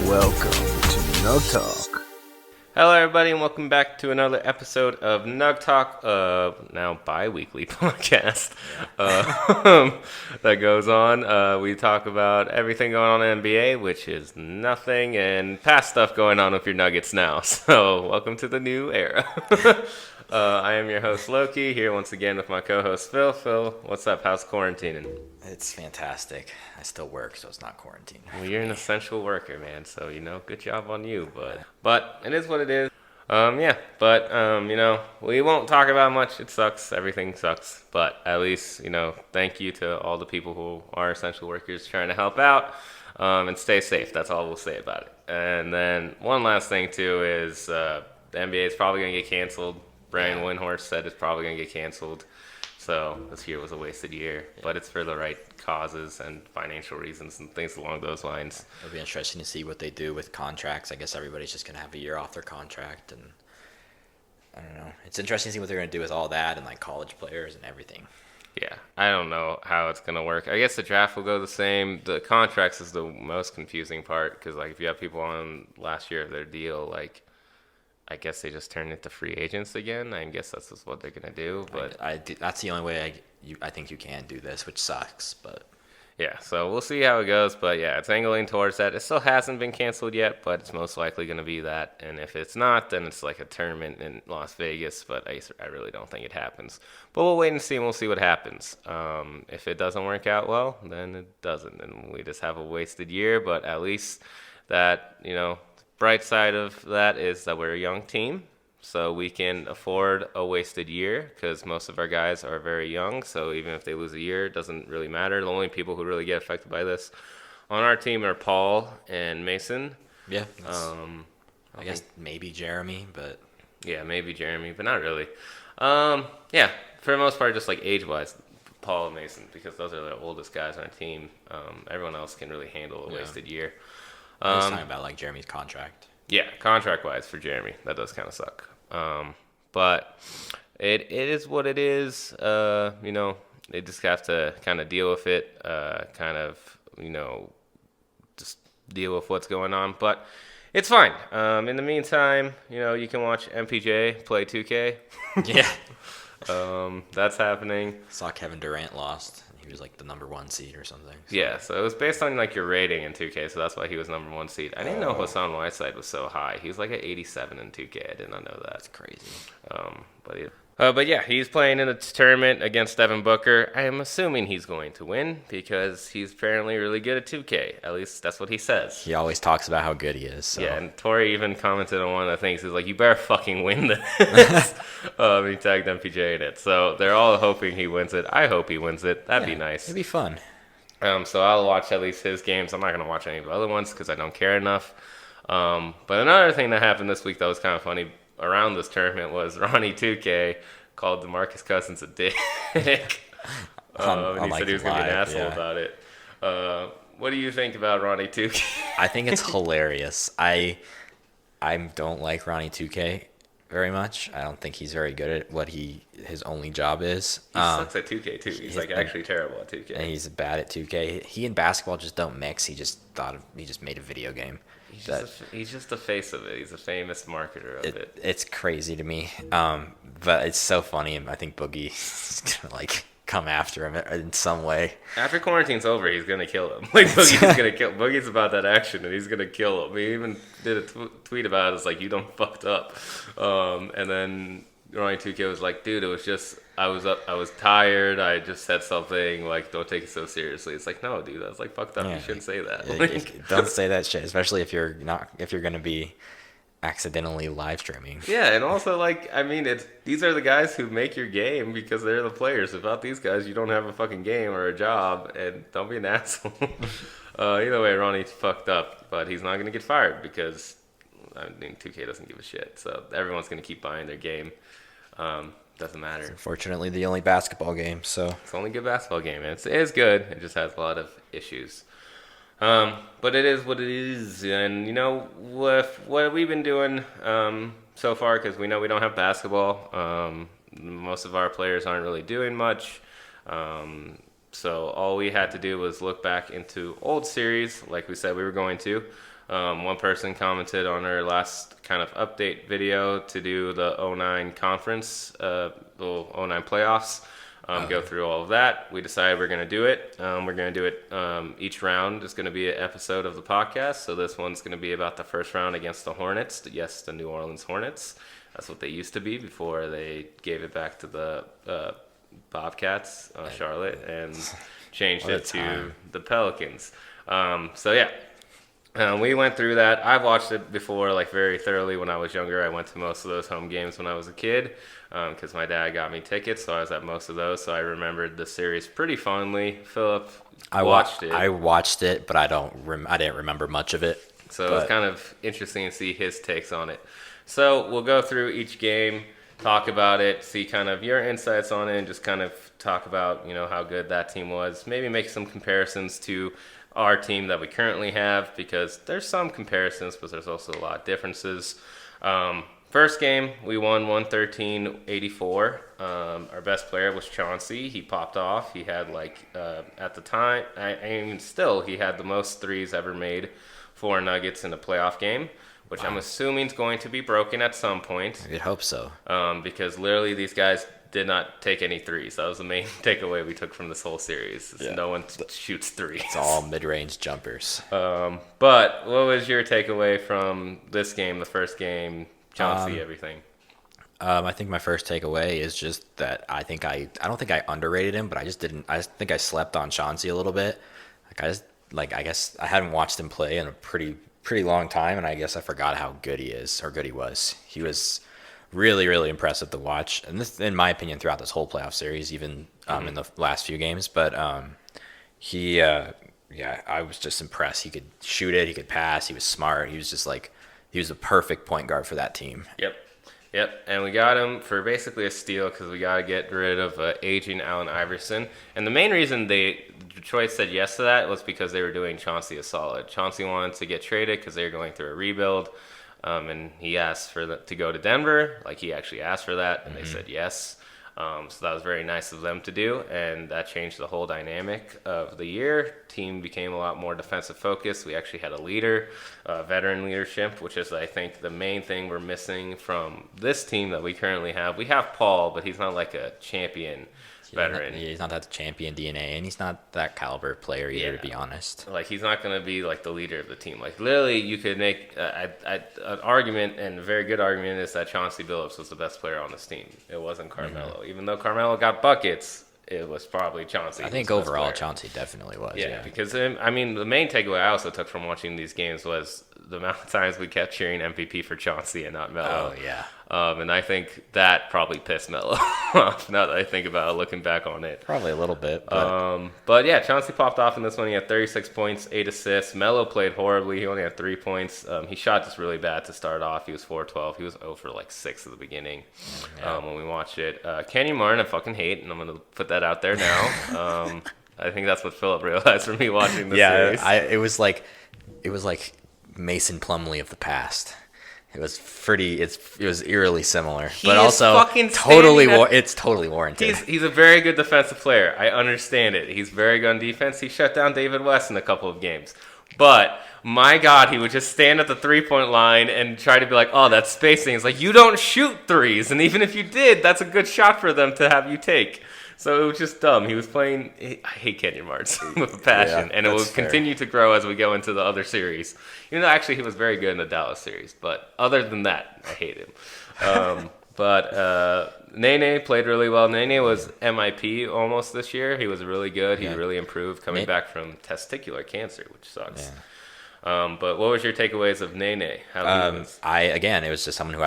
Welcome to Nugg Talk. Hello, everybody, and welcome back to another episode of Nugg Talk, now bi-weekly podcast that goes on. We talk about everything going on in the NBA, which is nothing, and past stuff going on with your Nuggets now. So, welcome to the new era. I am your host, Loki, here once again with my co-host, Phil. Phil, what's up? How's quarantining? It's fantastic. I still work, so it's not quarantine. Well, you're an essential worker, man, so, good job on you, but it is what it is. We won't talk about much. It sucks. Everything sucks. But at least, thank you to all the people who are essential workers trying to help out, and stay safe. That's all we'll say about it. And then one last thing, too, is the NBA is probably going to get canceled. Brian Windhorst said it's probably going to get canceled. So this year was a wasted year, but it's for the right causes and financial reasons and things along those lines. It'll be interesting to see what they do with contracts. I guess everybody's just going to have a year off their contract, and I don't know. It's interesting to see what they're going to do with all that and like college players and everything. Yeah, I don't know how it's going to work. I guess the draft will go the same. The contracts is the most confusing part because if you have people on last year of their deal, I guess they just turn it to free agents again. I guess that's just what they're gonna do. But that's the only way I think you can do this, which sucks. But yeah, so we'll see how it goes. But yeah, it's angling towards that. It still hasn't been canceled yet, but it's most likely gonna be that. And if it's not, then it's like a tournament in Las Vegas. But I really don't think it happens. But we'll wait and see, and we'll see what happens. If it doesn't work out well, then it doesn't, and we just have a wasted year. But at least that bright side of that is that we're a young team, so we can afford a wasted year because most of our guys are very young. So even if they lose a year, it doesn't really matter. The only people who really get affected by this on our team are Paul and Mason. Yeah. I guess maybe Jeremy, but not really. Yeah, for the most part, just like age-wise, Paul and Mason, because those are the oldest guys on our team. Everyone else can really handle a wasted year. I was talking about Jeremy's contract. Yeah, contract-wise for Jeremy, that does kind of suck. But it is what it is. They just have to kind of deal with it. Just deal with what's going on. But it's fine. In the meantime, you can watch MPJ play 2K. Yeah. That's happening. Saw Kevin Durant lost. He was the number 1 seed or something. So. Yeah, so it was based on your rating in 2K, so that's why he was number 1 seed. I didn't know Hassan Whiteside was so high. He was at 87 in 2K. I did not know that. That's crazy. But yeah, he's playing in a tournament against Devin Booker. I am assuming he's going to win because he's apparently really good at 2K. At least that's what he says. He always talks about how good he is. So. Yeah, and Tori even commented on one of the things. He's like, you better fucking win this. He tagged MPJ in it. So they're all hoping he wins it. I hope he wins it. That'd be nice. It'd be fun. So I'll watch at least his games. I'm not going to watch any of the other ones because I don't care enough. But another thing that happened this week that was kind of funny around this tournament was Ronnie 2K called DeMarcus Cousins a dick. And he said he was going to be an asshole about it. What do you think about Ronnie 2K? I think it's hilarious. I don't like Ronnie 2K very much. I don't think he's very good at what his only job is. He sucks at 2K too. He's actually terrible at 2K. And he's bad at 2K. He and basketball just don't mix. He just made a video game. He's just the face of it. He's a famous marketer of it. It's crazy to me. But it's so funny. I think Boogie is gonna come after him in some way. After quarantine's over, he's gonna kill him. Boogie's about that action, and he's gonna kill him. He even did a tweet about it. It's like, you done fucked up. And then Ronnie 2K was like, dude, it was just I was tired. I just said something don't take it so seriously. It's like, no, dude, that's fucked up. You shouldn't say that. Don't say that shit, especially if you're gonna be accidentally live streaming. Yeah, and also these are the guys who make your game because they're the players. Without these guys, you don't have a fucking game or a job, and don't be an asshole. Either way, Ronnie's fucked up, but he's not gonna get fired because 2K doesn't give a shit. So everyone's gonna keep buying their game. Doesn't matter. It's unfortunately the only basketball game, so it's the only good basketball game. It is good. It just has a lot of issues. But it is what it is, and with what we've been doing so far, because we know we don't have basketball. Most of our players aren't really doing much. So all we had to do was look back into old series, like we said we were going to. One person commented on our last kind of update video to do the 09 conference, the 09 playoffs. Go through all of that. We decided we're going to do it. We're going to do it. Each round is going to be an episode of the podcast. So this one's going to be about the first round against the Hornets. Yes, the New Orleans Hornets. That's what they used to be before they gave it back to the Bobcats, Charlotte, and changed it to the Pelicans. We went through that. I've watched it before, like very thoroughly when I was younger. I went to most of those home games when I was a kid because my dad got me tickets, so I was at most of those. So I remembered the series pretty fondly. Philip watched it. I watched it, but I didn't remember much of it. So it was kind of interesting to see his takes on it. So we'll go through each game, talk about it, see kind of your insights on it, and just kind of talk about, how good that team was. Maybe make some comparisons to our team that we currently have, because there's some comparisons, but there's also a lot of differences. First game, we won 113-84. Our best player was Chauncey. He popped off. He had at the time, and still, he had the most threes ever made for Nuggets in a playoff game, which I'm assuming is going to be broken at some point. I'd hope so. Because literally these guys did not take any threes. That was the main takeaway we took from this whole series. No one shoots threes. It's all mid-range jumpers. But what was your takeaway from this game, the first game, Chauncey, everything? I think my first takeaway is just that I don't think I underrated him, but I think I slept on Chauncey a little bit. I guess I hadn't watched him play in a pretty long time, and I guess I forgot how good he is, or good he was. He was really, really impressive to watch, and this, in my opinion, throughout this whole playoff series, even in the last few games. But I was just impressed. He could shoot it, he could pass, he was smart. He was just he was the perfect point guard for that team. Yep, and we got him for basically a steal because we got to get rid of aging Allen Iverson. And the main reason Detroit said yes to that was because they were doing Chauncey a solid. Chauncey wanted to get traded because they were going through a rebuild, and he asked to go to Denver. He actually asked for that, and they said yes. So that was very nice of them to do, and that changed the whole dynamic of the year. Team became a lot more defensive focused. We actually had a leader, veteran leadership, which is, I think, the main thing we're missing from this team that we currently have. We have Paul, but he's not like a champion veteran. He's not that champion DNA, and he's not that caliber player either, to be honest. He's not going to be the leader of the team. Literally, you could make an argument, and a very good argument, is that Chauncey Billups was the best player on this team. It wasn't Carmelo. Mm-hmm. Even though Carmelo got buckets, it was probably Chauncey. I think overall Chauncey definitely was. Yeah, because the main takeaway I also took from watching these games was the amount of times we kept cheering MVP for Chauncey and not Melo. Oh, yeah. And I think that probably pissed Melo off now that I think about it, looking back on it. Probably a little bit. But, Chauncey popped off in this one. He had 36 points, 8 assists. Melo played horribly. He only had 3 points. He shot just really bad to start off. He was 4-12. He was 0 for 6 at the beginning when we watched it. Kenyon Martin, I fucking hate, and I'm going to put that out there now. I think that's what Philip realized from me watching this series. It was like Mason Plumlee of the past. It was it was eerily similar, but also it's totally warranted. He's a very good defensive player. I understand it. He's very good on defense. He shut down David West in a couple of games. But my God, he would just stand at the 3-point line and try to be like, oh, that's spacing. It's like, you don't shoot threes. And even if you did, that's a good shot for them to have you take. So it was just dumb. He was playing. I hate Kenyon Martin with a passion, and it will continue to grow as we go into the other series. Even though actually he was very good in the Dallas series, but other than that, I hate him. But Nene played really well. Nene was MIP almost this year. He was really good. He really improved coming back from testicular cancer, which sucks. Yeah. But what was your takeaways of Nene? It was just someone who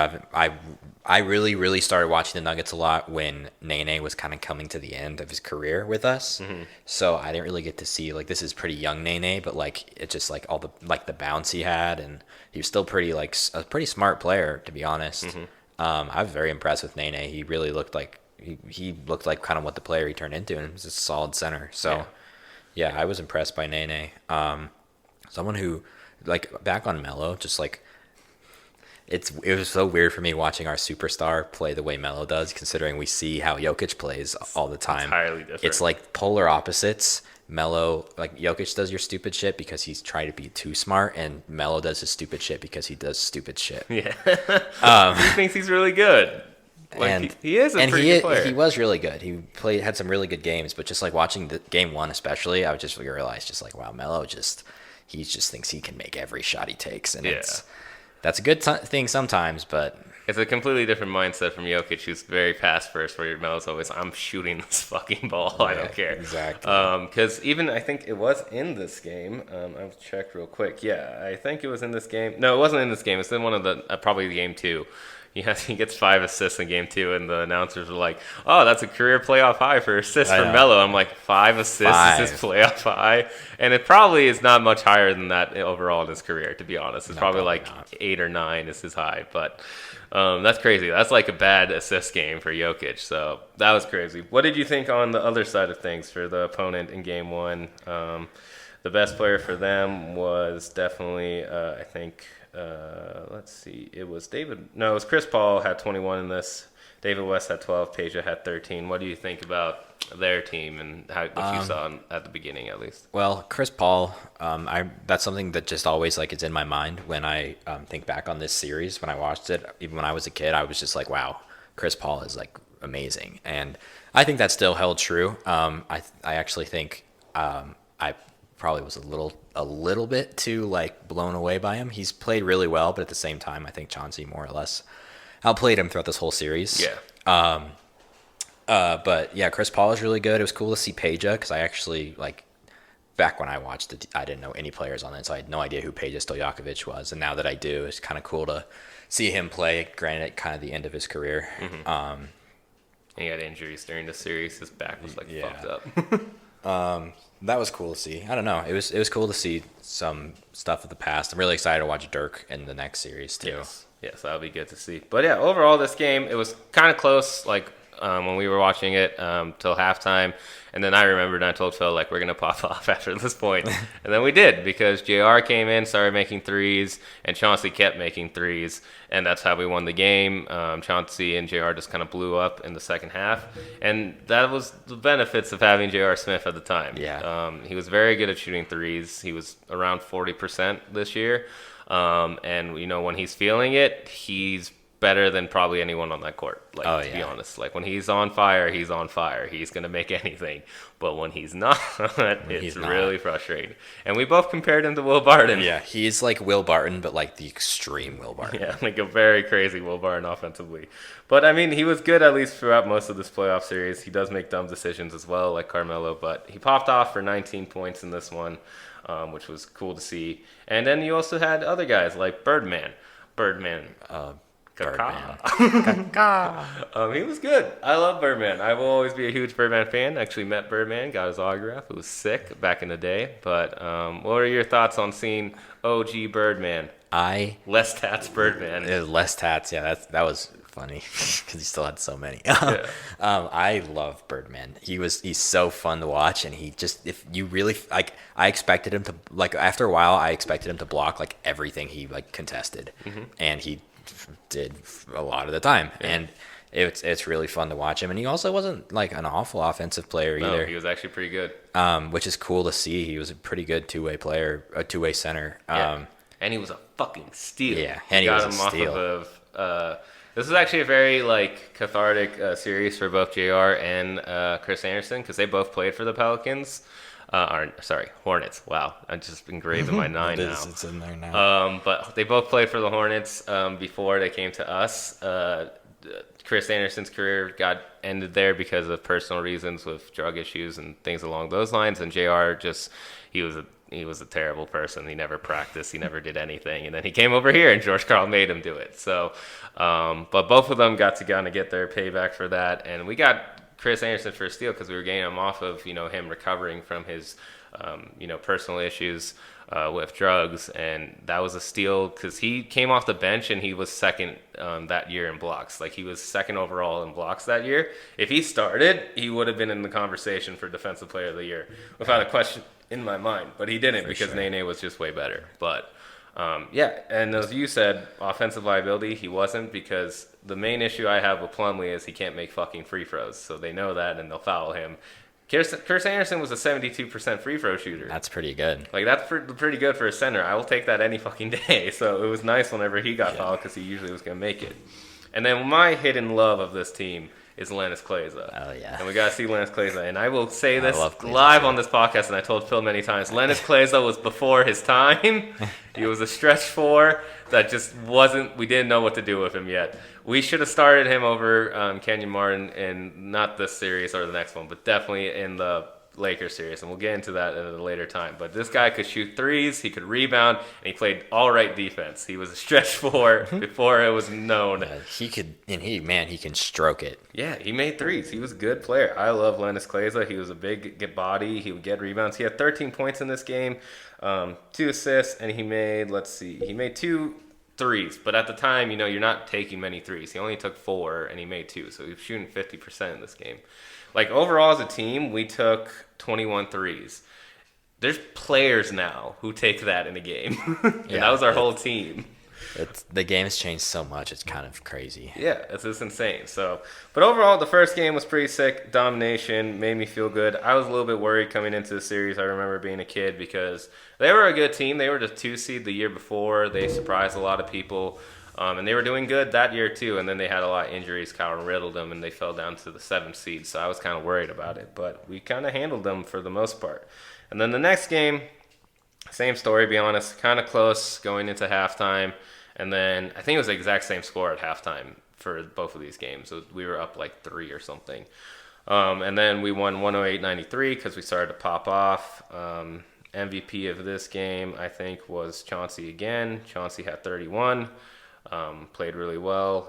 I really, really started watching the Nuggets a lot when Nene was kind of coming to the end of his career with us. Mm-hmm. So I didn't really get to see this is pretty young Nene, but it's just all the bounce he had, and he was still a pretty smart player, to be honest. Mm-hmm. I was very impressed with Nene. He really looked like he looked like kind of what the player he turned into, and he was a solid center. So yeah, I was impressed by Nene. Someone who, back on Melo, just it was so weird for me watching our superstar play the way Melo does, considering we see how Jokic plays all the time. Entirely different. It's like polar opposites. Melo, like Jokic does your stupid shit because he's trying to be too smart, and Melo does his stupid shit because he does stupid shit. Yeah. He thinks he's really good. Like, And he is a pretty good player. He was really good. He had some really good games, but just like watching the game one especially, I would just realize just like, wow, Melo he just thinks he can make every shot he takes, and that's a good thing sometimes, but it's a completely different mindset from Jokic, who's very pass first, where Melo's always, I'm shooting this fucking ball. I don't care. Exactly. Because even I think it was in this game. I'll check real quick. Yeah, I think it was in this game. No, it wasn't in this game. It's in one of the, probably game 2. He gets 5 assists in game 2, and the announcers were like, "Oh, that's a career playoff high for assists for Melo." I'm like, 5 assists is his playoff high, and it probably is not much higher than that overall in his career. To be honest, it's probably like not. 8 or 9 is his high, but that's crazy. That's like a bad assist game for Jokic. So that was crazy. What did you think on the other side of things for the opponent in game 1? The best player for them was definitely, I think. Let's see. It was Chris Paul had 21 in this. David West had 12. Peja had 13. What do you think about their team and what you saw at the beginning, at least? Well, Chris Paul, that's something that just always like is in my mind when I think back on this series. When I watched it, even when I was a kid, I was just like, wow, Chris Paul is like amazing, and I think that still held true. I actually think I probably was a little bit too like blown away by him. He's played really well, but at the same time, I think Chauncey more or less outplayed him throughout this whole series. Yeah. But yeah, Chris Paul is really good. It was cool to see Peja because I actually like back when I watched it, I didn't know any players on it, so I had no idea who Peja Stojakovic was. And now that I do, it's kind of cool to see him play. Granted, at kind of the end of his career. Mm-hmm. He had injuries during the series. His back was like fucked up. That was cool to see. I don't know. It was cool to see some stuff of the past. I'm really excited to watch Dirk in the next series too. Yes, that'll be good to see. But yeah, overall this game, it was kind of close. Like when we were watching it till halftime, and then I remembered and I told Phil like we're gonna pop off after this point, and then we did because JR came in, started making threes, and Chauncey kept making threes, and that's how we won the game. Chauncey and JR just kind of blew up in the second half, and that was the benefits of having JR Smith at the time. Yeah, he was very good at shooting threes. He was around 40% this year, and you know when he's feeling it, he's better than probably anyone on that court. Like, to be honest, like when he's on fire, he's on fire. He's gonna make anything. But when he's not, it's really frustrating. And we both compared him to Will Barton. Yeah, he's like Will Barton, but like the extreme Will Barton. Yeah, like a very crazy Will Barton offensively. But I mean, he was good at least throughout most of this playoff series. He does make dumb decisions as well, like Carmelo. But he popped off for 19 points in this one, which was cool to see. And then you also had other guys like Birdman. He was good. I love Birdman. I will always be a huge Birdman fan. Actually met Birdman, got his autograph. It was sick back in the day. But what are your thoughts on seeing OG Birdman? Less tats Birdman. Less tats, yeah. That was funny because he still had so many. I love Birdman. He's so fun to watch, and he just if you really like, I expected him to like after a while. I expected him to block like everything he like contested, and he did a lot of the time, and it's really fun to watch him. And he also wasn't like an awful offensive player either. He was actually pretty good, which is cool to see. He was a pretty good two-way player, a two-way center. And he was a fucking steal. Yeah, and he was a steal. This is actually a very like cathartic series for both JR and Chris Anderson because they both played for the Pelicans. Hornets. Wow, I just engraved in my 9 now. It's in there now. But they both played for the Hornets before they came to us. Chris Anderson's career got ended there because of personal reasons with drug issues and things along those lines. And JR he was a terrible person. He never practiced. He never did anything. And then he came over here, and George Karl made him do it. So, but both of them got to kind of get their payback for that. And we got Chris Anderson for a steal because we were getting him off of him recovering from his personal issues with drugs, and that was a steal because he came off the bench and he was second that year in blocks. Like he was second overall in blocks that year. If he started, he would have been in the conversation for Defensive Player of the Year without a question in my mind. But he didn't because Nene was just way better. But and as you said, offensive liability, he wasn't because the main issue I have with Plumlee is he can't make fucking free throws. So they know that and they'll foul him. Chris Anderson was a 72% free throw shooter. That's pretty good. Like, that's pretty good for a center. I will take that any fucking day. So it was nice whenever he got fouled because he usually was going to make it. And then my hidden love of this team is Lennis Kleza. Oh, yeah. And we got to see Lennis Kleza. And I will say this Kleza, live too. on this podcast, and I told Phil many times, Lennis Kleza was before his time. He was a stretch four that just wasn't, we didn't know what to do with him yet. We should have started him over Kenyon Martin in not this series or the next one, but definitely in the Lakers series, and we'll get into that at a later time. But this guy could shoot threes, he could rebound, and he played all right defense. He was a stretch four before it was known. He can stroke it. Yeah, he made threes. He was a good player. I love Lennis Kleza. He was a big body. He would get rebounds. He had 13 points in this game, 2 assists, and he made 2 threes. But at the time, you're not taking many threes. He only took 4, and he made 2. So he was shooting 50% in this game. Like, overall as a team, we took 21 threes. There's players now who take that in a game. And that was our whole team. The game has changed so much. It's kind of crazy. Yeah, it's just insane. But overall, the first game was pretty sick. Domination made me feel good. I was a little bit worried coming into the series. I remember being a kid because they were a good team. They were the 2 seed the year before. They surprised a lot of people. And they were doing good that year, too. And then they had a lot of injuries. Kyron riddled them, and they fell down to the 7th seed. So I was kind of worried about it. But we kind of handled them for the most part. And then the next game, same story, to be honest. Kind of close going into halftime. And then I think it was the exact same score at halftime for both of these games. So we were up like 3 or something. And then we won 108-93 because we started to pop off. MVP of this game, I think, was Chauncey again. Chauncey had 31. Played really well.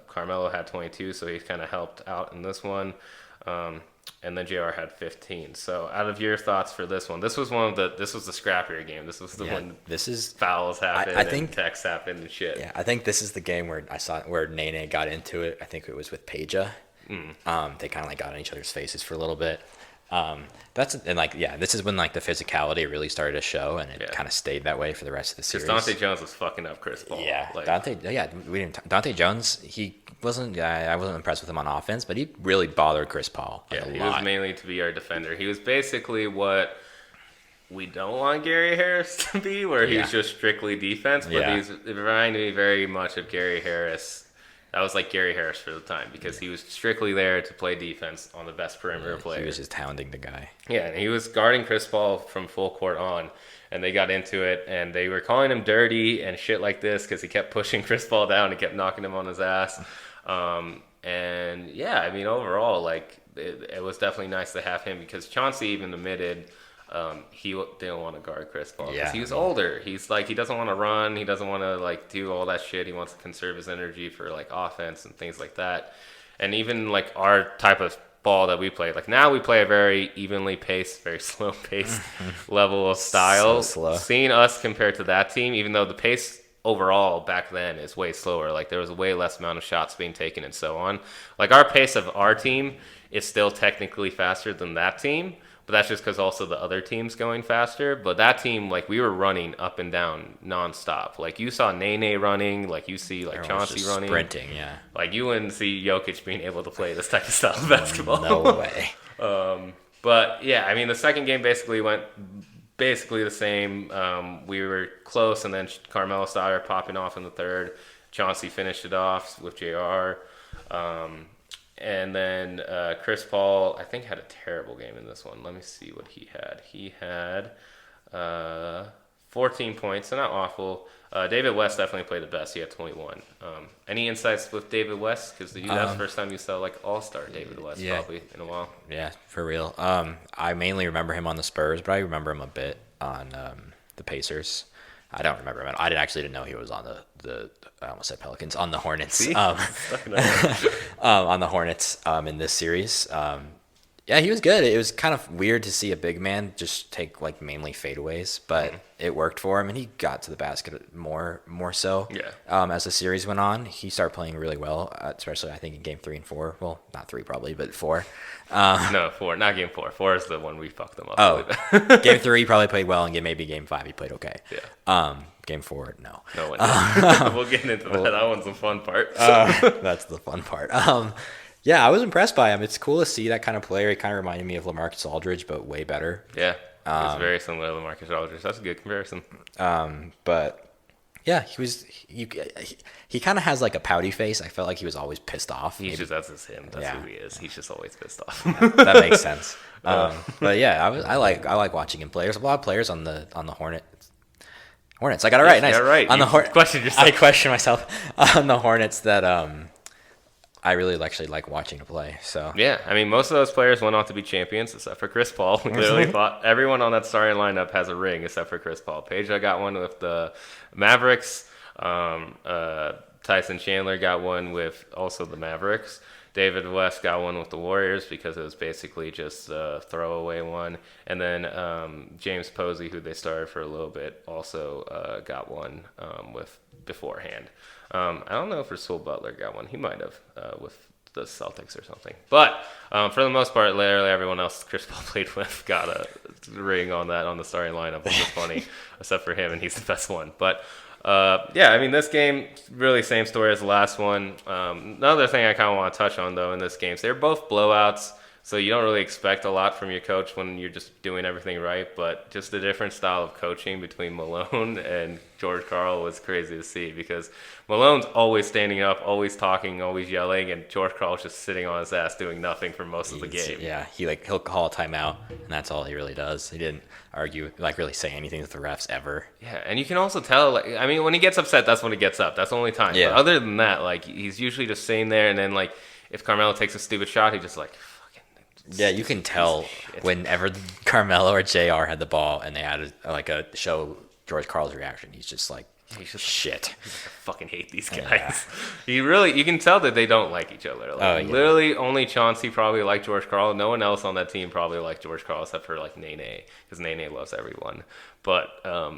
Carmelo had 22, so he kind of helped out in this one. And then JR had 15. So, out of your thoughts for this one, this was the scrappier game. This was the one. Fouls happened, and techs happened and shit. Yeah, I think this is the game where I saw where Nene got into it. I think it was with Peja. They kind of got in each other's faces for a little bit. This is when the physicality really started to show, and it kind of stayed that way for the rest of the series. Because Dante Jones was fucking up Chris Paul. Yeah, Dante Jones. I wasn't impressed with him on offense, but he really bothered Chris Paul. A lot. He was mainly to be our defender. He was basically what we don't want Gary Harris to be, where he's just strictly defense. But he's reminded me very much of Gary Harris. That was like Gary Harris for the time because he was strictly there to play defense on the best perimeter player. He was just hounding the guy. Yeah, and he was guarding Chris Paul from full court on, and they got into it, and they were calling him dirty and shit like this because he kept pushing Chris Paul down and kept knocking him on his ass. Overall, it was definitely nice to have him because Chauncey even admitted he didn't want to guard Chris Paul because he was older. He's he doesn't want to run. He doesn't want to do all that shit. He wants to conserve his energy for offense and things like that. And even our type of ball that we play, now we play a very evenly paced, very slow paced level of style. So slow. Seeing us compared to that team, even though the pace overall back then is way slower, there was a way less amount of shots being taken and so on. Our pace of our team is still technically faster than that team. But that's just because also the other team's going faster. But that team, we were running up and down nonstop. You saw Nene running, you see Chauncey running, sprinting. Yeah, you wouldn't see Jokic being able to play this type of style of basketball. No way. But yeah, the second game basically went the same. We were close, and then Carmelo started popping off in the third. Chauncey finished it off with JR. And then Chris Paul, I think, had a terrible game in this one. Let me see what he had. He had 14 points, so not awful. David West definitely played the best. He had 21. Any insights with David West? Because that's the first time you saw all-star David West probably in a while. Yeah, for real. I mainly remember him on the Spurs, but I remember him a bit on the Pacers. I don't remember him. I didn't know he was on the I almost said Pelicans, on the Hornets. On the Hornets in this series. Yeah, he was good. It was kind of weird to see a big man just take mainly fadeaways, but it worked for him, and he got to the basket more so. Yeah. As the series went on, he started playing really well, especially I think in game 3 and 4. Well, not 3 probably, but 4. No, 4, not game 4. 4 is the one we fucked them up. Oh, game 3 he probably played well, and maybe game 5 he played okay. Yeah. Game 4, no. No one. We'll get into that. That one's the fun part. That's the fun part. Yeah, I was impressed by him. It's cool to see that kind of player. He kind of reminded me of LaMarcus Aldridge, but way better. Yeah, it's very similar to LaMarcus Aldridge. That's a good comparison. But yeah, he kind of has like a pouty face. I felt like he was always pissed off. That's just him. That's who he is. He's just always pissed off. That makes sense. But yeah, I like watching him play. There's a lot of players on the Hornets. I got it right. Nice. Yeah, right. On the question yourself. I question myself on the Hornets that I really actually like watching to play. So yeah, I mean, most of those players went on to be champions, except for Chris Paul. We literally thought everyone on that starting lineup has a ring, except for Chris Paul. Peja got one with the Mavericks. Tyson Chandler got one with also the Mavericks. David West got one with the Warriors because it was basically just a throwaway one. And then James Posey, who they started for a little bit, also got one with beforehand. I don't know if Rasul Butler got one. He might have with the Celtics or something. But for the most part, literally everyone else Chris Paul played with got a ring on the starting lineup, which is funny, except for him, and he's the best one. But yeah, I mean, this game, really same story as the last one. Another thing I kind of want to touch on, though, in this game, so they're both blowouts, so you don't really expect a lot from your coach when you're just doing everything right, but just the different style of coaching between Malone and George Karl was crazy to see, because Malone's always standing up, always talking, always yelling, and George Karl's just sitting on his ass doing nothing for most of the game. Yeah, he'll call a timeout, and that's all he really does. He didn't argue, really say anything with the refs ever. Yeah, and you can also tell, I mean, when he gets upset, that's when he gets up. That's the only time. Yeah. But other than that, he's usually just sitting there, and then, if Carmelo takes a stupid shot, he just, fucking... Yeah, you can tell whenever Carmelo or JR had the ball and they had a show George Karl's reaction. He's just like, shit. I fucking hate these guys. Yeah. You can tell that they don't like each other. Literally, only Chauncey probably liked George Karl. No one else on that team probably liked George Karl except for Nene, because Nene loves everyone. But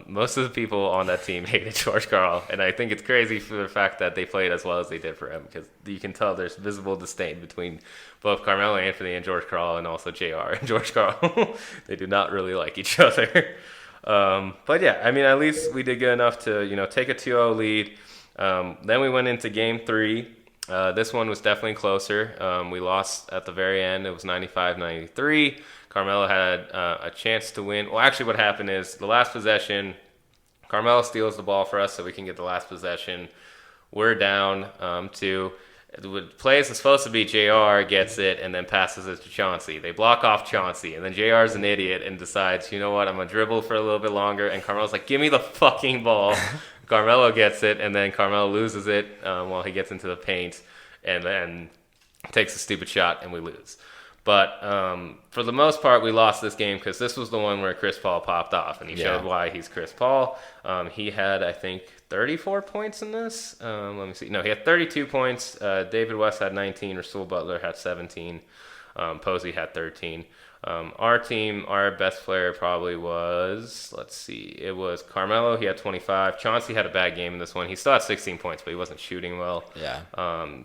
most of the people on that team hated George Karl, and I think it's crazy for the fact that they played as well as they did for him, because you can tell there's visible disdain between both Carmelo Anthony and George Karl, and also JR and George Karl. They do not really like each other. But yeah, I mean, at least we did good enough to take a 2-0 lead. Then we went into game 3. This one was definitely closer. We lost at the very end. It was 95-93. Carmelo had a chance to win. Well, actually what happened is the last possession, Carmelo steals the ball for us so we can get the last possession. We're down 2. The play is supposed to be JR gets it and then passes it to Chauncey. They block off Chauncey, and then JR's an idiot and decides, you know what, I'm going to dribble for a little bit longer. And Carmelo's like, give me the fucking ball. Carmelo gets it, and then Carmelo loses it while he gets into the paint and then takes a stupid shot, and we lose. But for the most part, we lost this game because this was the one where Chris Paul popped off, and he showed why he's Chris Paul. He had, I think, 34 points in this. Let me see. No, he had 32 points. David West had 19. Rasul Butler had 17. Posey had 13. Our team, our best player probably was, let's see, it was Carmelo. He had 25. Chauncey had a bad game in this one. He still had 16 points, but he wasn't shooting well. Yeah.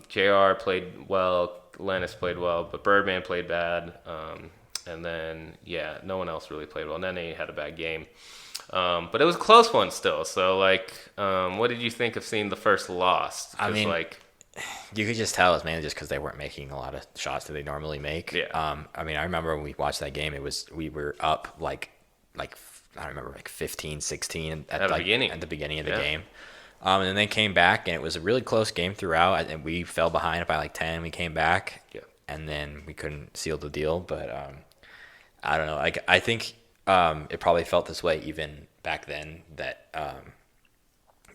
JR played well. Lennis played well, but Birdman played bad. And then, no one else really played well. Nene had a bad game. But it was a close one still. So, what did you think of seeing the first loss? I mean, you could just tell it's mainly just because they weren't making a lot of shots that they normally make. Yeah. I mean, I remember when we watched that game, we were up I don't remember 15, 16 at the beginning of the game. And then they came back, and it was a really close game throughout. And we fell behind by 10. We came back, and then we couldn't seal the deal. But I don't know. I think it probably felt this way even back then that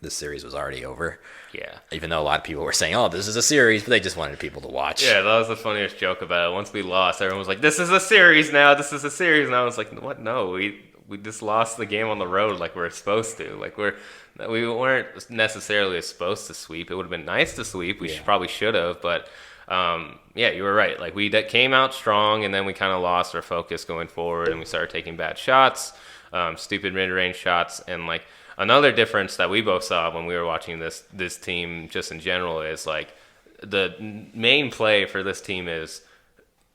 the series was already over. Yeah. Even though a lot of people were saying, "Oh, this is a series," but they just wanted people to watch. Yeah, that was the funniest joke about it. Once we lost, everyone was like, "This is a series now. This is a series." And I was like, "What? No, we just lost the game on the road like we're supposed to. We weren't necessarily supposed to sweep. It would have been nice to sweep. We probably should have, but you were right. We came out strong, and then we kind of lost our focus going forward, and we started taking bad shots, stupid mid-range shots, and another difference that we both saw when we were watching this team just in general is the main play for this team is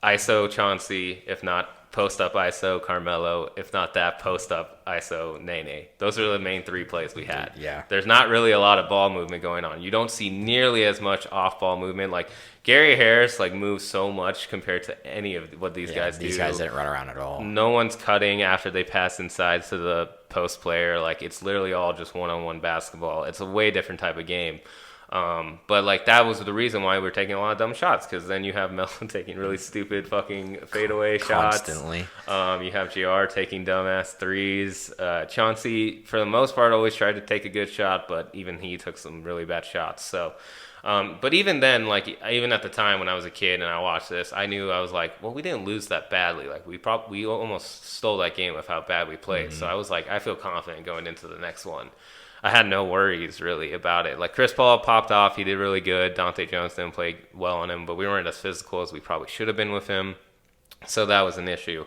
ISO Chauncey, if not post up ISO Carmelo. If not that, post up ISO Nene. Those are the main 3 plays we had. Yeah. There's not really a lot of ball movement going on. You don't see nearly as much off ball movement. Like Gary Harris like moves so much compared to any of what these guys do. These guys didn't run around at all. No one's cutting after they pass inside to the post player. Like it's literally all just one-on-one basketball. It's a way different type of game. But like that was the reason why we were taking a lot of dumb shots, because then you have Melo taking really stupid fucking fadeaway shots. Constantly. You have JR taking dumbass threes. Chauncey, for the most part, always tried to take a good shot, but even he took some really bad shots. So, but even then, like even at the time when I was a kid and I watched this, I knew I was like, well, we didn't lose that badly. Like we almost stole that game with how bad we played. So I was like, I feel confident going into the next one. I had no worries really about it. Like Chris Paul popped off, he did really good. Dante Jones didn't play well on him, but we weren't as physical as we probably should have been with him. So that was an issue.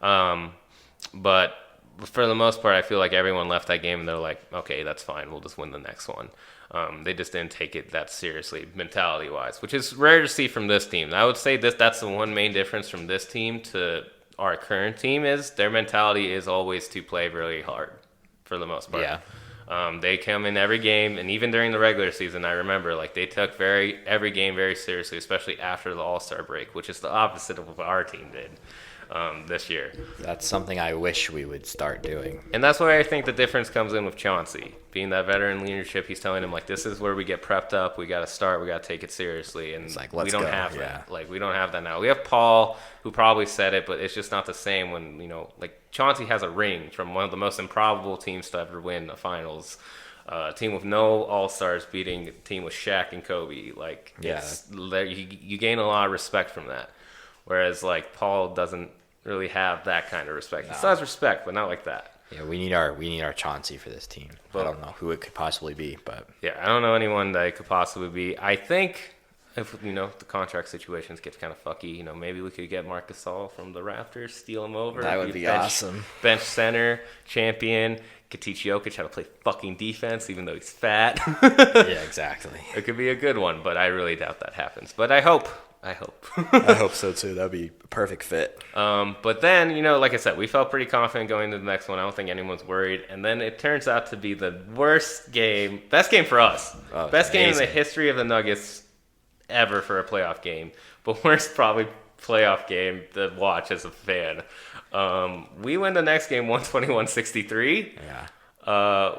But for the most part, I feel like everyone left that game and they're like, okay, that's fine. We'll just win the next one. They just didn't take it that seriously, mentality-wise, which is rare to see from this team. I would say that's the one main difference from this team to our current team is their mentality is always to play really hard for the most part. Yeah. They come in every game, and even during the regular season, I remember like they took every game very seriously, especially after the All-Star break, which is the opposite of what our team did this year. That's something I wish we would start doing. And that's where I think the difference comes in with Chauncey. Being that veteran leadership, he's telling him, like, this is where we get prepped up. We got to start. We got to take it seriously. And like, we don't go. have Yeah. that. Like, we don't have that now. We have Paul, who probably said it, but it's just not the same when, you know, like, Chauncey has a ring from one of the most improbable teams to ever win the finals. A team with no All-Stars beating a team with Shaq and Kobe. Like, you gain a lot of respect from that. Whereas, like, Paul doesn't really have that kind of respect. He still has respect, but not like that. Yeah, we need our Chauncey for this team. I don't know who it could possibly be, but yeah, I don't know anyone that it could possibly be. I think if the contract situations get kind of fucky, maybe we could get Marc Gasol from the Raptors, steal him over. That would be awesome. Bench center, champion, could teach Jokic how to play fucking defense, even though he's fat. Yeah, exactly. It could be a good one, but I really doubt that happens. But I hope. I hope so too. That'd be a perfect fit. But then, like I said, we felt pretty confident going into the next one. I don't think anyone's worried. And then it turns out to be the best game for us. Best game in the history of the Nuggets ever for a playoff game. But worst probably playoff game to watch as a fan. We win the next game 121-63. Yeah.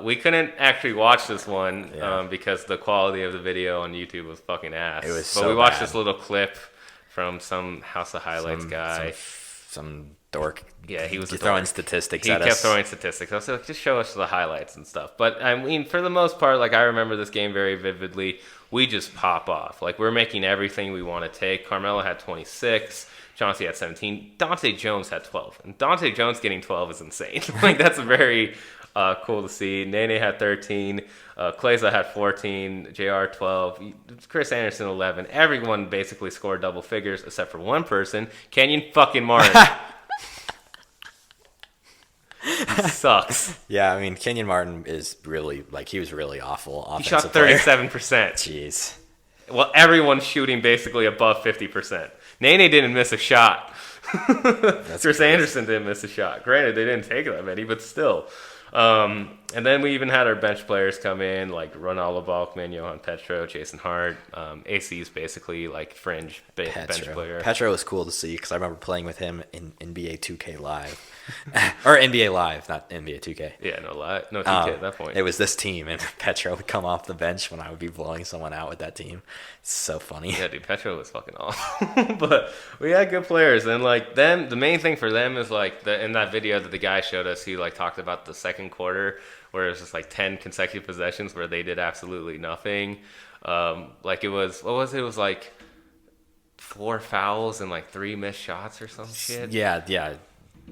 We couldn't actually watch this one because the quality of the video on YouTube was fucking ass. It was but so we watched bad. this little clip from some House of Highlights guy. Some dork. Yeah, he was throwing statistics at us. He kept throwing statistics. I was like, just show us the highlights and stuff. But, I mean, for the most part, like, I remember this game very vividly. We just pop off. Like, we're making everything we want to take. Carmelo had 26. Chauncey had 17. Dante Jones had 12. And Dante Jones getting 12 is insane. Like, that's very cool to see. Nene had 13. Kleza had 14. JR 12. Chris Anderson 11. Everyone basically scored double figures except for one person, Kenyon fucking Martin. He sucks. Yeah, I mean, Kenyon Martin is really, he was really awful. He shot offensive 37%. Jeez. Well, everyone's shooting basically above 50%. Nene didn't miss a shot. Chris Anderson didn't miss a shot. Granted, they didn't take that many, but still. And then we even had our bench players come in, like Ronaldo Balkman, Johan Petro, Jason Hart. AC is basically like fringe bench player. Petro was cool to see because I remember playing with him in NBA 2K Live. Or NBA Live, not NBA 2K. Yeah, no 2K at that point. It was this team, and Petro would come off the bench when I would be blowing someone out with that team. It's so funny. Yeah, dude, Petro was fucking awesome. But we had good players, and like them, the main thing for them is like in that video that the guy showed us, he like talked about the second quarter where it was just like 10 consecutive possessions where they did absolutely nothing. Like it was, what was it? It was like 4 fouls and like 3 missed shots or some shit. Yeah.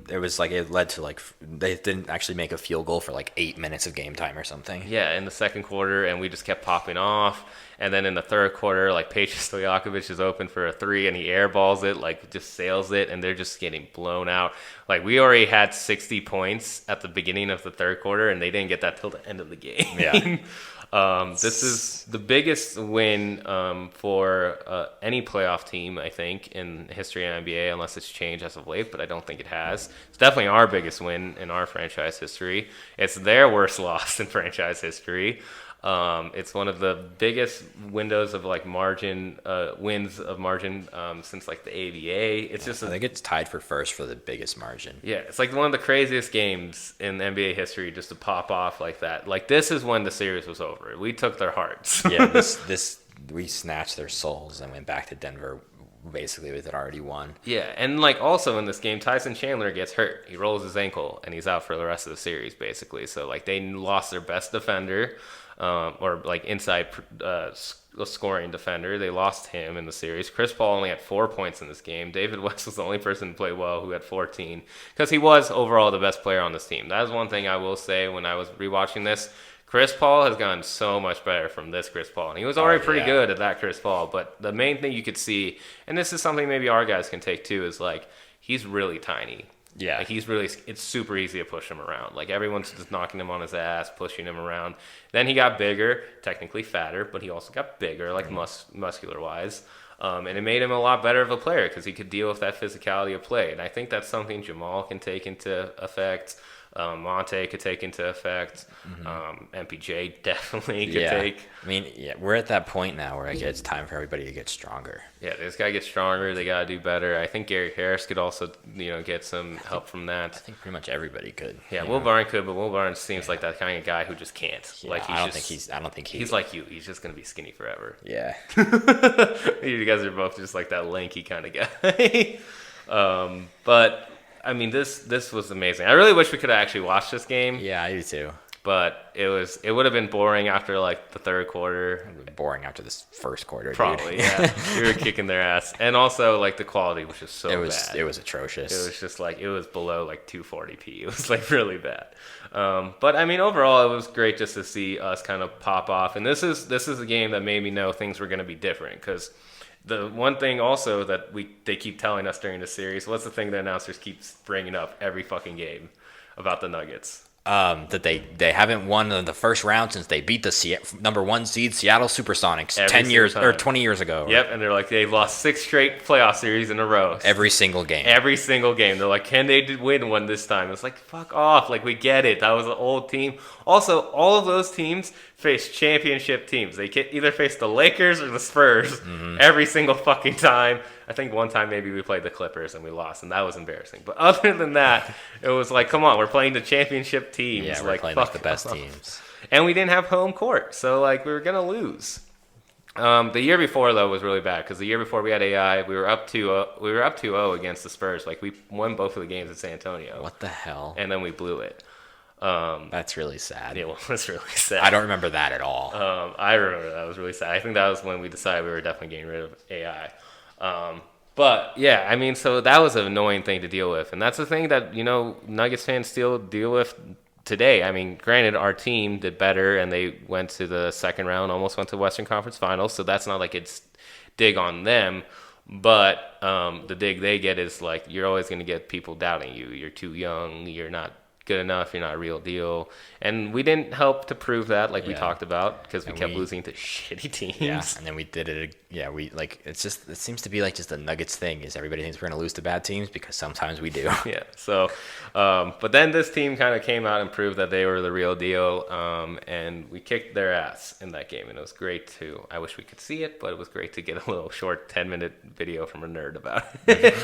It was like it led to they didn't actually make a field goal for 8 minutes of game time or something. Yeah, in the second quarter, and we just kept popping off. And then in the third quarter, Peja Stojakovic is open for a 3, and he airballs it, just sails it, and they're just getting blown out. Like, we already had 60 points at the beginning of the third quarter, and they didn't get that till the end of the game. Yeah. This is the biggest win for any playoff team, I think, in the history of NBA, unless it's changed as of late, but I don't think it has. It's definitely our biggest win in our franchise history. It's their worst loss in franchise history. It's one of the biggest windows of like margin wins of margin since like the ABA. It's just I think it's tied for first for the biggest margin. Yeah, it's like one of the craziest games in NBA history just to pop off like that. Like, this is when the series was over. We took their hearts. Yeah, this we snatched their souls and went back to Denver basically with it already won. Yeah, and like also in this game, Tyson Chandler gets hurt. He rolls his ankle and he's out for the rest of the series basically. So like they lost their best defender. Or like inside scoring defender. They lost him in the series. Chris Paul only had 4 points in this game. David West was the only person to play well who had 14 because he was overall the best player on this team. That is one thing I will say when I was rewatching this. Chris Paul has gotten so much better from this Chris Paul. And he was already pretty good at that Chris Paul. But the main thing you could see, and this is something maybe our guys can take too, is like he's really tiny. Yeah. Like it's super easy to push him around. Like everyone's just knocking him on his ass, pushing him around. Then he got bigger, technically fatter, but he also got bigger, like muscular wise. And it made him a lot better of a player because he could deal with that physicality of play. And I think that's something Jamal can take into effect. Monte could take into effect. MPJ definitely could take. I mean, yeah, we're at that point now where it's time for everybody to get stronger. Yeah, they just gotta get stronger. They gotta do better. I think Gary Harris could also, get some help from that. I think pretty much everybody could. Yeah, Will Barnes could, but Will Barnes seems like that kind of guy who just can't. Yeah, like I don't think he's like you. He's just gonna be skinny forever. Yeah. You guys are both just like that lanky kind of guy. But I mean, this was amazing. I really wish we could have actually watched this game. Yeah, I do too. But it would have been boring after like the third quarter. Boring after this first quarter. Probably, dude. yeah. We were kicking their ass, and also like the quality was just so bad. It was atrocious. It was just like it was below like 240p. It was like really bad. But I mean, overall, it was great just to see us kind of pop off. And this is a game that made me know things were going to be different because. The one thing also that they keep telling us during the series, what's the thing the announcers keep bringing up every fucking game about the Nuggets? That they haven't won in the first round since they beat the number 1 seed Seattle Supersonics 10 years or 20 years ago. Yep, and they're like they've lost 6 straight playoff series in a row. Every single game. They're like, can they win one this time? It's like, fuck off. Like, we get it. That was an old team. Also, all of those teams face championship teams. They either face the Lakers or the Spurs every single fucking time. I think one time maybe we played the Clippers and we lost, and that was embarrassing. But other than that, it was like, come on, we're playing the championship teams. Yeah, we're like, playing fuck like the best teams. And we didn't have home court, so like we were gonna lose. The year before though was really bad because the year before we had AI, we were up 2-0 against the Spurs. Like we won both of the games in San Antonio. What the hell? And then we blew it. That's really sad. Yeah, well, that's really sad. I don't remember that at all. I remember that. It was really sad. I think that was when we decided we were definitely getting rid of AI. But yeah, I mean, so that was an annoying thing to deal with, and that's the thing that Nuggets fans still deal with today. I mean, granted, our team did better, and they went to the second round, almost went to Western Conference Finals, so that's not like it's dig on them. But the dig they get is like you're always going to get people doubting you. You're too young. You're not good enough. You're not a real deal. And we didn't help to prove that, like we talked about, because we kept losing to shitty teams. Yeah, and then we did it. Yeah, it seems to be like just a Nuggets thing. Is everybody thinks we're gonna lose to bad teams because sometimes we do. Yeah. So, but then this team kind of came out and proved that they were the real deal, and we kicked their ass in that game, and it was great too. I wish we could see it, but it was great to get a little short 10-minute video from a nerd about it.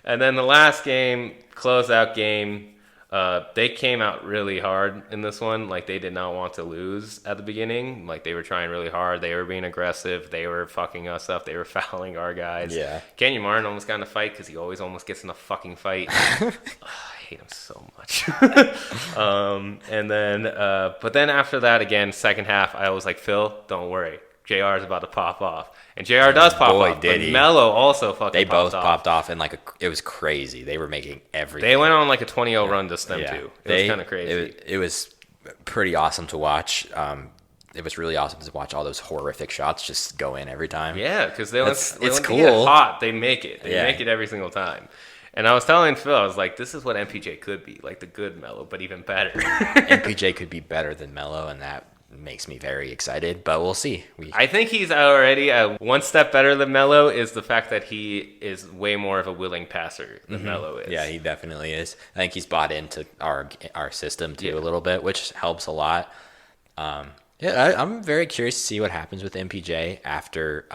And then the last game, closeout game, they came out really hard in this one. Like, they did not want to lose at the beginning. Like, they were trying really hard. They were being aggressive. They were fucking us up. They were fouling our guys. Yeah. Kenyon Martin almost got in a fight because he always almost gets in a fucking fight. I hate him so much. But then after that, again, second half, I was like, Phil, don't worry. JR is about to pop off. And JR does pop off. Did he. Melo also fucking They popped both popped off, and it was crazy. They were making everything. They went on like a 20-0 run to them too. It was kind of crazy. It was pretty awesome to watch. It was really awesome to watch all those horrific shots just go in every time. Yeah, because it's when cool. they get hot, they make it. They make it every single time. And I was telling Phil, I was like, this is what MPJ could be, like the good Melo, but even better. MPJ could be better than Melo, and that makes me very excited, but we'll see. I think he's already one step better than Melo is the fact that he is way more of a willing passer than Melo is. Yeah, he definitely is. I think he's bought into our system too a little bit, which helps a lot. I'm very curious to see what happens with MPJ after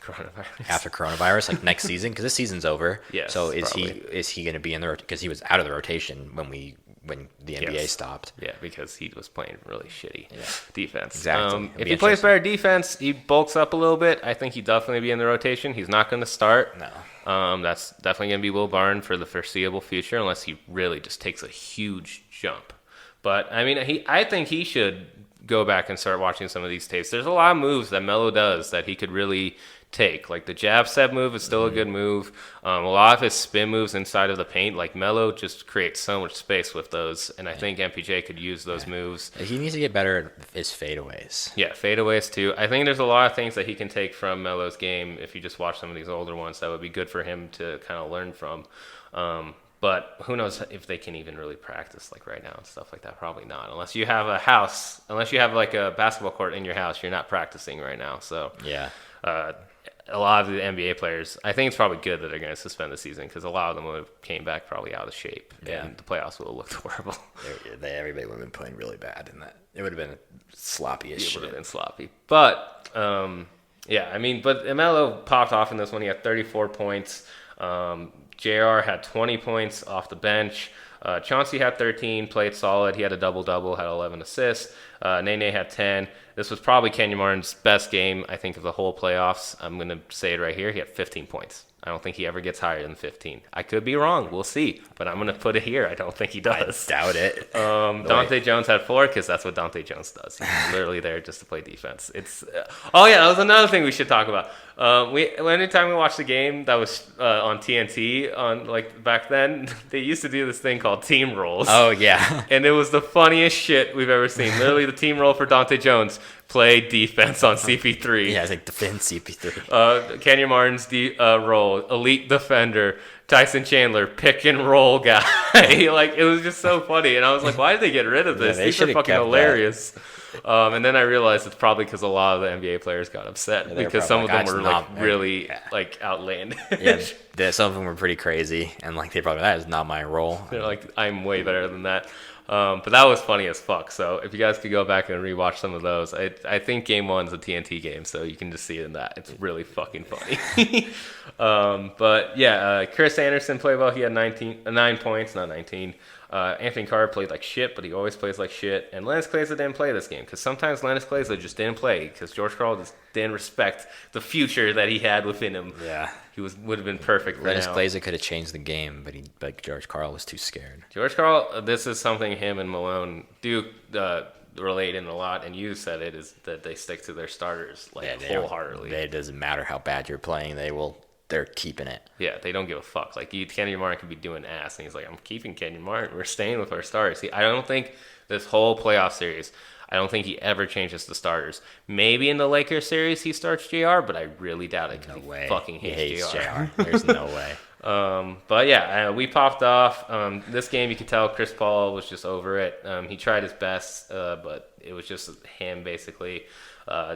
coronavirus, like next season, because this season's over. Yes, so probably. is he going to be in the because he was out of the rotation when the NBA stopped? Yeah, because he was playing really shitty defense. Exactly. If he plays better defense, he bulks up a little bit. I think he'd definitely be in the rotation. He's not going to start. No. That's definitely going to be Will Barton for the foreseeable future, unless he really just takes a huge jump. But I mean, I think he should go back and start watching some of these tapes. There's a lot of moves that Melo does that he could really take. Like the jab step move is still a good move. A lot of his spin moves inside of the paint, like Melo just creates so much space with those, and I think MPJ could use those moves. He needs to get better at his fadeaways. Yeah, fadeaways too. I think there's a lot of things that he can take from Melo's game if you just watch some of these older ones that would be good for him to kind of learn from. But who knows if they can even really practice like right now and stuff like that. Probably not. Unless you have a house, unless you have like a basketball court in your house, you're not practicing right now. So yeah. A lot of the NBA players, I think it's probably good that they're going to suspend the season because a lot of them would have came back probably out of shape, and the playoffs would have looked horrible. Everybody would have been playing really bad in that. It would have been sloppy as shit. It would have been sloppy. But, but Melo popped off in this one. He had 34 points. JR had 20 points off the bench. Chauncey had 13, played solid. He had a double-double, had 11 assists. Nene had 10. This was probably Kenyon Martin's best game, I think, of the whole playoffs. I'm going to say it right here. He had 15 points. I don't think he ever gets higher than 15. I could be wrong. We'll see. But I'm going to put it here. I don't think he does. I doubt it. Dante Jones had 4 because that's what Dante Jones does. He's literally there just to play defense. That was another thing we should talk about. Anytime we watched the game that was on TNT back then, they used to do this thing called team rolls. Oh, yeah. And it was the funniest shit we've ever seen. Literally the team roll for Dante Jones. Play defense on CP3. Yeah, it's like defend CP3. Kenyon Martin's role, elite defender. Tyson Chandler, pick and roll guy. It was just so funny. And I was like, why did they get rid of this? These are fucking hilarious. And then I realized it's probably because a lot of the NBA players got upset because some of them were really outlandish. Yeah, some of them were pretty crazy. And they probably, that is not my role. They're like, I'm way better than that. But that was funny as fuck. So if you guys could go back and rewatch some of those, I think Game 1's a TNT game, so you can just see it in that. It's really fucking funny. Chris Anderson played well. He had 9 points, not 19. Anthony Carr played like shit, but he always plays like shit. And Lennox Klayza didn't play this game because sometimes Lennox Klayza just didn't play because George Karl just didn't respect the future that he had within him. Yeah. He would have been perfect for Lennox now. Klayza could have changed the game, but George Karl was too scared. George Karl, this is something him and Malone do relate in a lot, and you said it, is that they stick to their starters wholeheartedly. It doesn't matter how bad you're playing, they're keeping it. Yeah, they don't give a fuck. Kenyon Martin could be doing ass, and he's like, I'm keeping Kenyon Martin. We're staying with our starters. I don't think this whole playoff series, I don't think he ever changes the starters. Maybe in the Lakers series he starts JR, but I really doubt it because he fucking hates JR. There's no way. We popped off. This game, you could tell Chris Paul was just over it. He tried his best, but it was just him basically.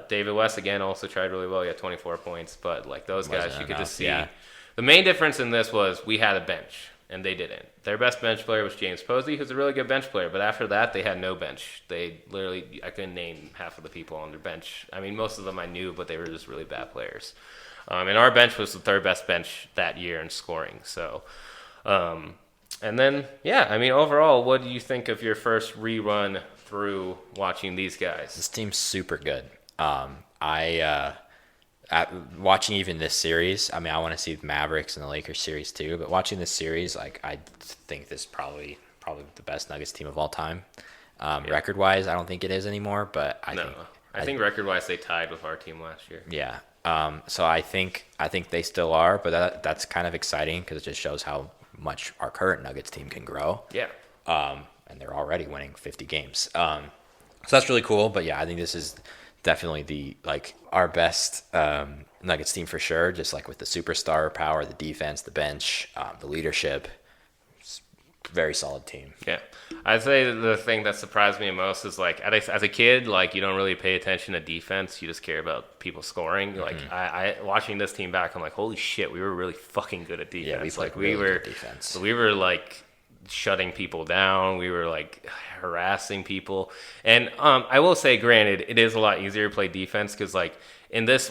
David West again also tried really well. He had 24 points, but those guys, you could just see. Yeah. The main difference in this was we had a bench, and they didn't. Their best bench player was James Posey, who's a really good bench player, but after that, they had no bench. They literally, I couldn't name half of the people on their bench. I mean, most of them I knew, but they were just really bad players. And our bench was the third best bench that year in scoring. So, overall, what do you think of your first rerun through watching these guys? This team's super good. Watching even this series, I want to see the Mavericks and the Lakers series too, but watching this series, I think this is probably the best Nuggets team of all time. Record-wise, I don't think it is anymore, but I think record-wise they tied with our team last year. Yeah. So I think they still are, but that's kind of exciting because it just shows how much our current Nuggets team can grow. Yeah. And they're already winning 50 games. So that's really cool. But yeah, I think this is definitely our best Nuggets team for sure. Just like with the superstar power, the defense, the bench, the leadership. Very solid team. Yeah. I'd say the thing that surprised me most is like as a kid, like you don't really pay attention to defense. You just care about people scoring. Like I watching this team back, I'm like, holy shit, we were really fucking good at defense. Yeah, we like really good defense. We were like shutting people down. We were like harassing people. And I will say, granted, it is a lot easier to play defense because like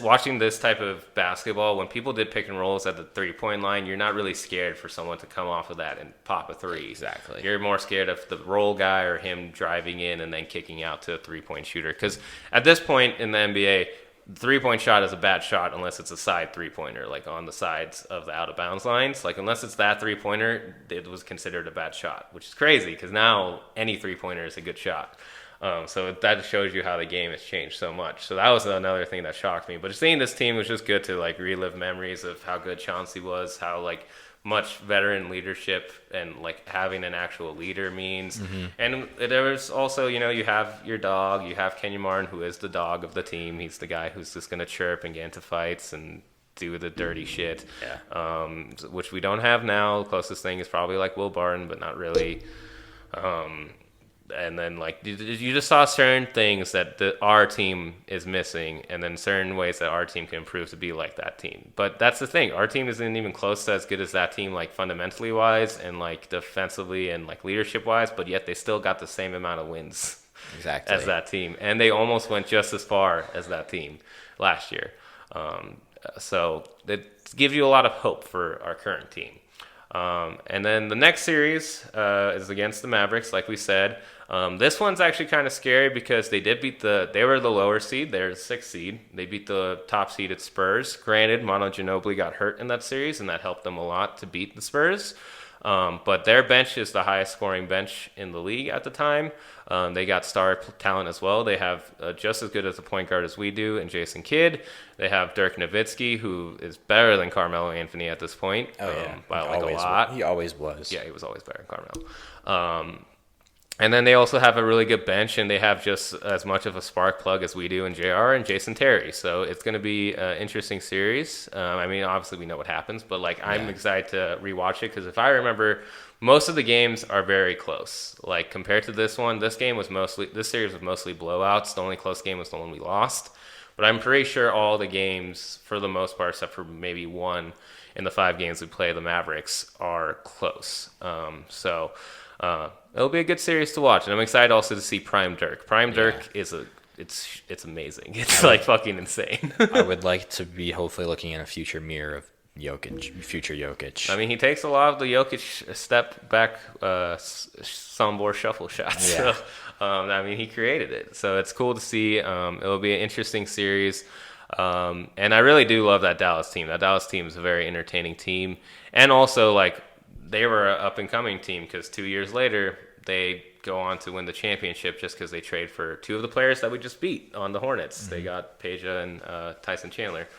watching this type of basketball, when people did pick and rolls at the 3-point line, you're not really scared for someone to come off of that and pop a three. Exactly. You're more scared of the roll guy or him driving in and then kicking out to a 3-point shooter. Because at this point in the NBA, the 3-point shot is a bad shot unless it's a side 3-pointer, like on the sides of the out of bounds lines. Like unless it's that 3-pointer, it was considered a bad shot, which is crazy because now any 3-pointer is a good shot. So that shows you how the game has changed so much. So that was another thing that shocked me. But seeing this team was just good to like relive memories of how good Chauncey was, how like much veteran leadership and like having an actual leader means. And there was also, you have your dog, you have Kenyon Martin, who is the dog of the team. He's the guy who's just going to chirp and get into fights and do the dirty shit, which we don't have now. The closest thing is probably like Will Barton, but not really. And then like you just saw certain things that our team is missing, and then certain ways that our team can improve to be like that team. But that's the thing, our team isn't even close to as good as that team, like fundamentally wise and like defensively and like leadership wise, but yet they still got the same amount of wins as that team, and they almost went just as far as that team last year. So it gives you a lot of hope for our current team. And then the next series is against the Mavericks, like we said. This one's actually kind of scary because they were the lower seed. They're the 6th seed. They beat the top seeded Spurs. Granted, Manu Ginobili got hurt in that series, and that helped them a lot to beat the Spurs. But their bench is the highest scoring bench in the league at the time. They got star talent as well. They have just as good as a point guard as we do in Jason Kidd. They have Dirk Nowitzki, who is better than Carmelo Anthony at this point. By like a lot. He always was. Yeah, he was always better than Carmelo. And then they also have a really good bench, and they have just as much of a spark plug as we do in JR and Jason Terry. So it's going to be an interesting series. I mean, obviously we know what happens, but like I'm excited to rewatch it because if I remember, most of the games are very close. Like compared to this one, this series was mostly blowouts. The only close game was the one we lost. But I'm pretty sure all the games, for the most part, except for maybe one in the 5 games we play the Mavericks, are close. It'll be a good series to watch, and I'm excited also to see Prime Dirk. Prime Dirk is it's amazing. It's like fucking insane. I would like to be hopefully looking in a future mirror of future Jokic. I mean, he takes a lot of the Jokic step back, Sombor shuffle shots. Yeah. So, I mean, he created it, so it's cool to see. It'll be an interesting series. And I really do love that Dallas team. That Dallas team is a very entertaining team, and also like. They were an up-and-coming team because 2 years later, they go on to win the championship just because they trade for 2 of the players that we just beat on the Hornets. They got Peja and Tyson Chandler.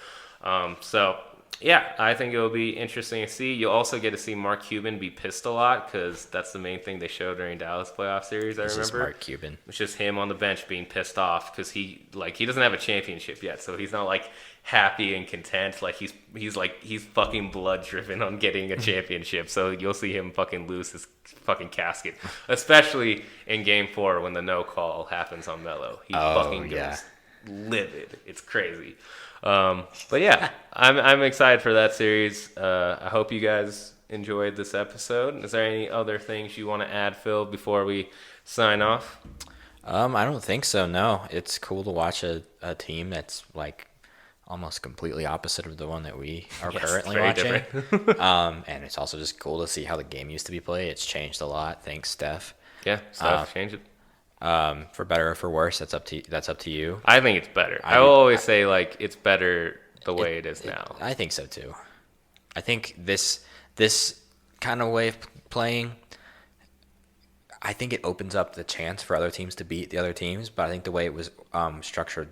I think it'll be interesting to see. You'll also get to see Mark Cuban be pissed a lot because that's the main thing they showed during Dallas playoff series, I remember. This is Mark Cuban. It's just him on the bench being pissed off because he doesn't have a championship yet, so he's not like happy and content. Like he's fucking blood driven on getting a championship. So you'll see him fucking lose his fucking casket, especially in Game 4 when the no call happens on Melo. He fucking goes livid. It's crazy. But yeah, I'm excited for that series. I hope you guys enjoyed this episode. Is there any other things you want to add, Phil, before we sign off? I don't think so. No, it's cool to watch a team that's like almost completely opposite of the one that we are currently watching. And it's also just cool to see how the game used to be played. It's changed a lot. Thanks, Steph. Yeah, Steph changed it. For better or for worse, that's up to you. I think it's better. I will always say like it's better the way it is now. I think so too. I think this kind of way of playing, I think it opens up the chance for other teams to beat the other teams. But I think the way it was structured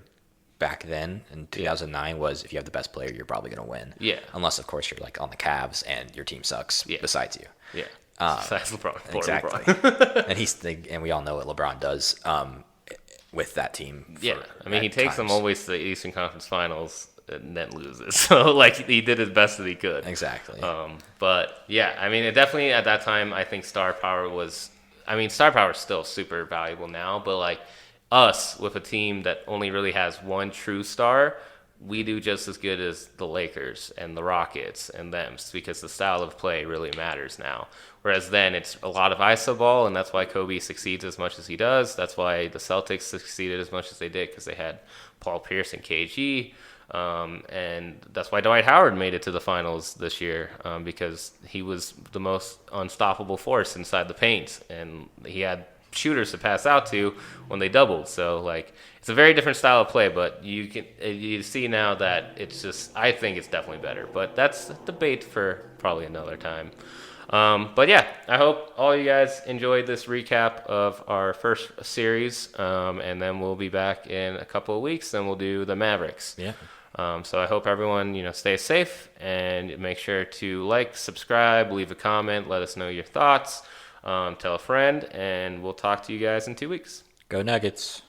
back then in 2009 was if you have the best player, you're probably going to win. Yeah. Unless, of course, you're like on the Cavs and your team sucks besides you. Yeah. Besides LeBron. Exactly. LeBron. and we all know what LeBron does with that team. I mean, he takes them always to the Eastern Conference Finals and then loses. So like he did his best that he could. Exactly. But yeah, I mean, it definitely at that time I think star power was. I mean, star power is still super valuable now, but like us with a team that only really has one true star, we do just as good as the Lakers and the Rockets and them because the style of play really matters now. Whereas then it's a lot of iso ball, and that's why Kobe succeeds as much as he does. That's why the Celtics succeeded as much as they did because they had Paul Pierce and KG. And that's why Dwight Howard made it to the finals this year because he was the most unstoppable force inside the paint, and he had shooters to pass out to when they doubled. So like it's a very different style of play, but you see now that it's just I think it's definitely better. But that's a debate for probably another time. But yeah, I hope all you guys enjoyed this recap of our first series, and then we'll be back in a couple of weeks, and we'll do the Mavericks. Yeah. So I hope everyone, stays safe and make sure to like, subscribe, leave a comment, let us know your thoughts, tell a friend, and we'll talk to you guys in 2 weeks. Go Nuggets.